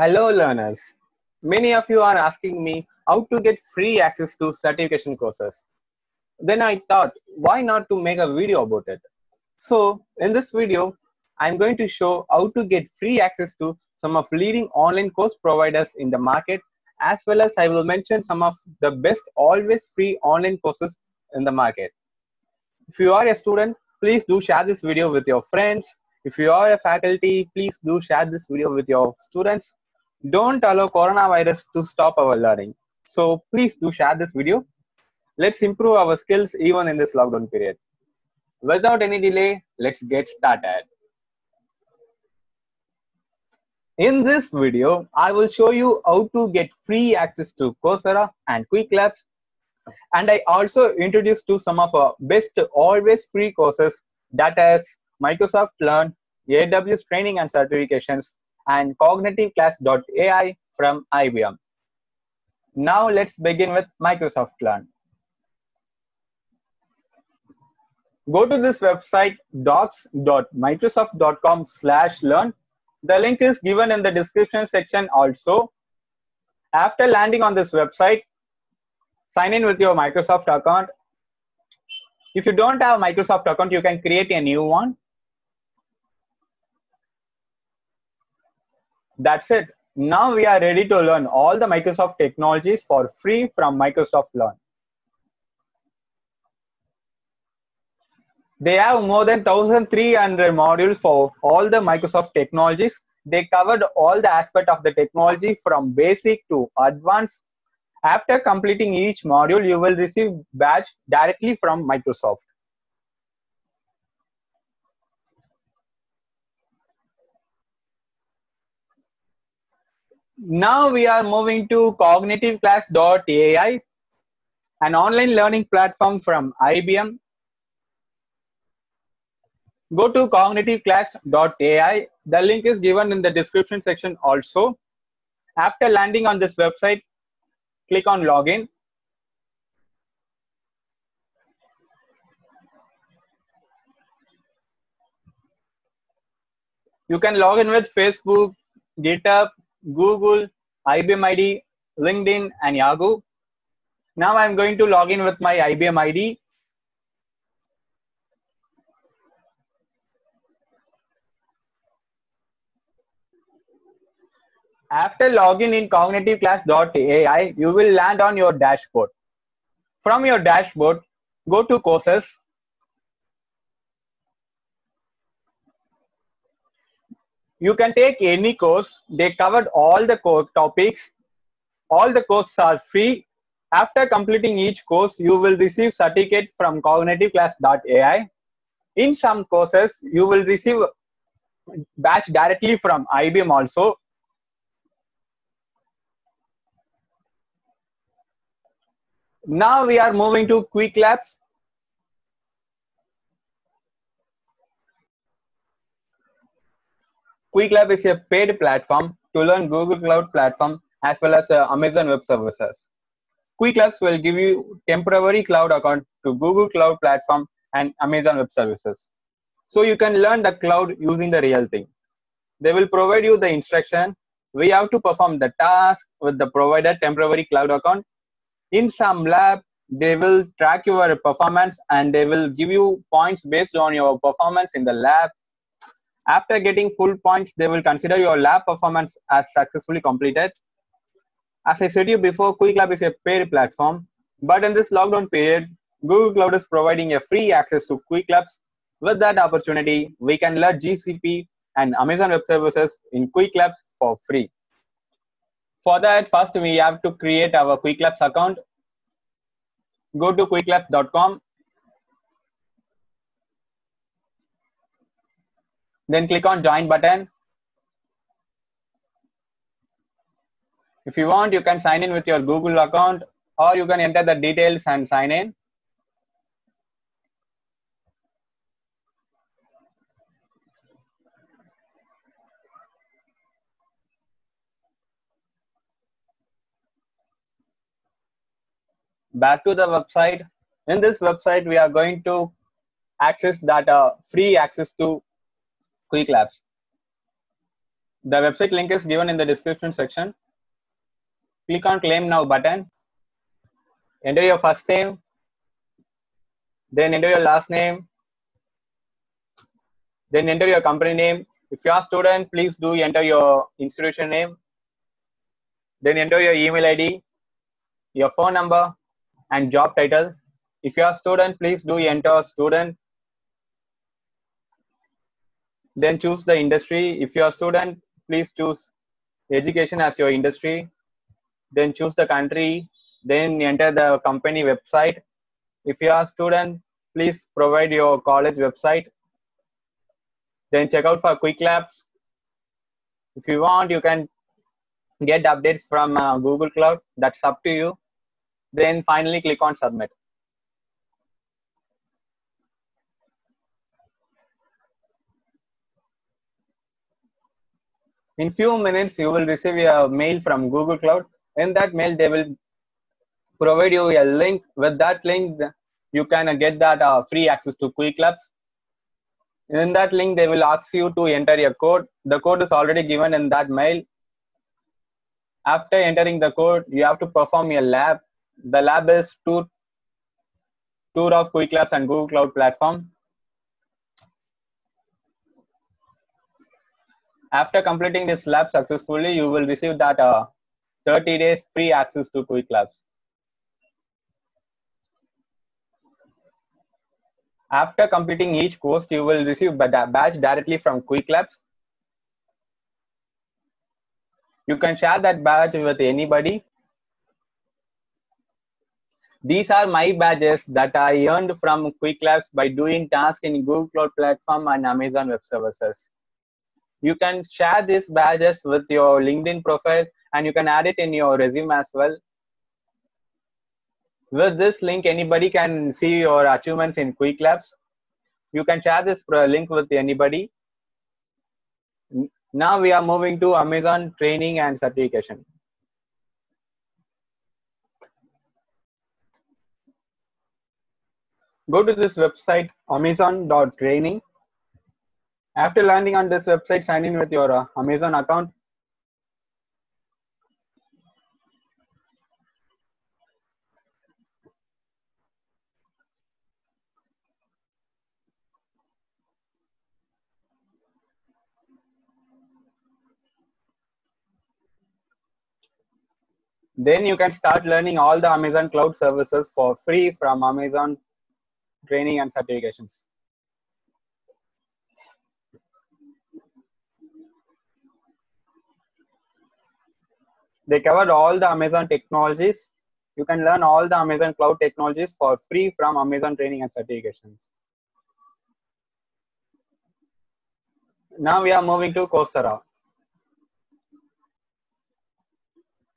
Hello learners. Many of you are asking me how to get free access to certification courses. Then I thought, why not to make a video about it? So in this video, I'm going to show how to get free access to some of leading online course providers in the market, as well as I will mention some of the best always free online courses in the market. If you are a student, please do share this video with your friends. If you are a faculty, please do share this video with your students. Don't allow coronavirus to stop our learning. So please do share this video. Let's improve our skills even in this lockdown period. Without any delay, let's get started. In this video, I will show you how to get free access to Coursera and Quick Labs, and I also introduced to some of our best always free courses, that is Microsoft Learn, AWS Training and Certifications, and CognitiveClass.ai from IBM. Now let's begin with Microsoft Learn. Go to this website docs.microsoft.com/learn. The link is given in the description section also. After landing on this website, sign in with your Microsoft account. If you don't have Microsoft account, you can create a new one. That's it. Now we are ready to learn all the Microsoft technologies for free from Microsoft Learn. They have more than 1,300 modules for all the Microsoft technologies. They covered all the aspects of the technology from basic to advanced. After completing each module, you will receive badge directly from Microsoft. Now we are moving to CognitiveClass.ai, an online learning platform from IBM. Go to CognitiveClass.ai. The link is given in the description section also. After landing on this website, click on Login. You can log in with Facebook, GitHub, Google, IBM ID, LinkedIn, and Yahoo. Now I'm going to log in with my IBM ID. After login in CognitiveClass.ai, you will land on your dashboard. From your dashboard, go to Courses. You can take any course. They covered all the core topics. All the courses are free. After completing each course, you will receive certificate from CognitiveClass.ai. In some courses, you will receive badge directly from IBM also. Now we are moving to Quick Labs. Quick Lab is a paid platform to learn Google Cloud Platform as well as Amazon Web Services. Quick Labs will give you temporary cloud account to Google Cloud Platform and Amazon Web Services. So you can learn the cloud using the real thing. They will provide you the instruction. We have to perform the task with the provided temporary cloud account. In some lab, they will track your performance and they will give you points based on your performance in the lab. After getting full points, they will consider your lab performance as successfully completed. As I said to you before, Quick Lab is a paid platform, but in this lockdown period, Google Cloud is providing a free access to Quick Labs. With that opportunity, we can learn GCP and Amazon Web Services in Quick Labs for free. For that, first we have to create our Quick Labs account. Go to quicklabs.com. Then click on Join button. If you want, you can sign in with your Google account, or you can enter the details and sign in. Back to the website. In this website, we are going to access that free access to Quick Labs. The website link is given in the description section. Click on Claim Now button. Enter your first name, then enter your last name, then enter your company name. If you are a student, please do enter your institution name. Then enter your email ID, your phone number, and job title. If you are a student, please do enter student. Then choose the industry. If you are a student, please choose education as your industry. Then choose the country. Then enter the company website. If you are a student, please provide your college website. Then check out for quick labs. If you want, you can get updates from Google Cloud. That's up to you. Then finally click on submit. In few minutes, you will receive a mail from Google Cloud. In that mail, they will provide you a link. With that link, you can get that free access to Quick Labs. In that link, they will ask you to enter your code. The code is already given in that mail. After entering the code, you have to perform a lab. The lab is tour of Quick Labs and Google Cloud Platform. After completing this lab successfully, you will receive that 30 days free access to Quick Labs. After completing each course, you will receive a badge directly from Quick Labs. You can share that badge with anybody. These are my badges that I earned from Quick Labs by doing tasks in Google Cloud Platform and Amazon Web Services. You can share these badges with your LinkedIn profile and you can add it in your resume as well. With this link, anybody can see your achievements in Quick Labs. You can share this link with anybody. Now we are moving to Amazon training and certification. Go to this website, amazon.training. After landing on this website, sign in with your Amazon account. Then you can start learning all the Amazon cloud services for free from Amazon training and certifications. They covered all the Amazon technologies. You can learn all the Amazon cloud technologies for free from Amazon training and certifications. Now we are moving to Coursera.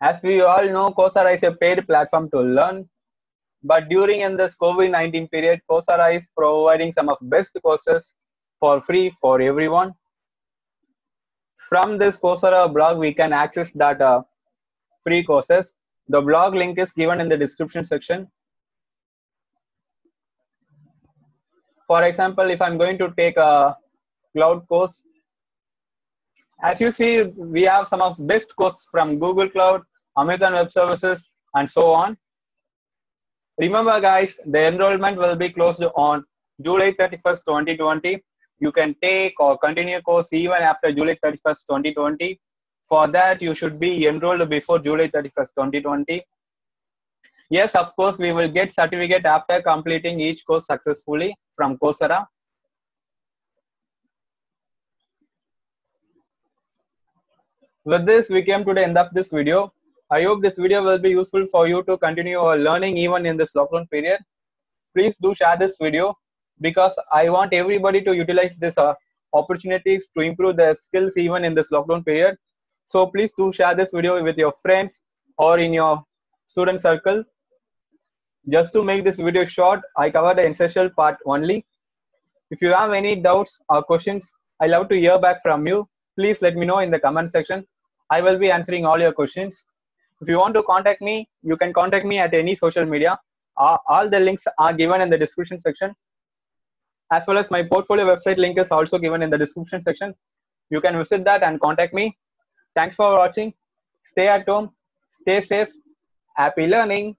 As we all know, Coursera is a paid platform to learn. But during in this COVID-19 period, Coursera is providing some of best courses for free for everyone. From this Coursera blog, we can access that free courses. The blog link is given in the description section. For example, if I'm going to take a cloud course, as you see, we have some of best courses from Google Cloud, Amazon Web Services, and so on. Remember, guys, the enrollment will be closed on July 31st, 2020. You can take or continue course even after July 31st, 2020. For that, you should be enrolled before July 31st, 2020. Yes, of course, we will get certificate after completing each course successfully from Coursera. With this, we came to the end of this video. I hope this video will be useful for you to continue your learning even in this lockdown period. Please do share this video because I want everybody to utilize this opportunities to improve their skills even in this lockdown period. So please do share this video with your friends or in your student circle. Just to make this video short, I covered the essential part only. If you have any doubts or questions, I love to hear back from you. Please let me know in the comment section. I will be answering all your questions. If you want to contact me, you can contact me at any social media. All the links are given in the description section. As well as my portfolio website link is also given in the description section. You can visit that and contact me. Thanks for watching. Stay at home, stay safe, happy learning.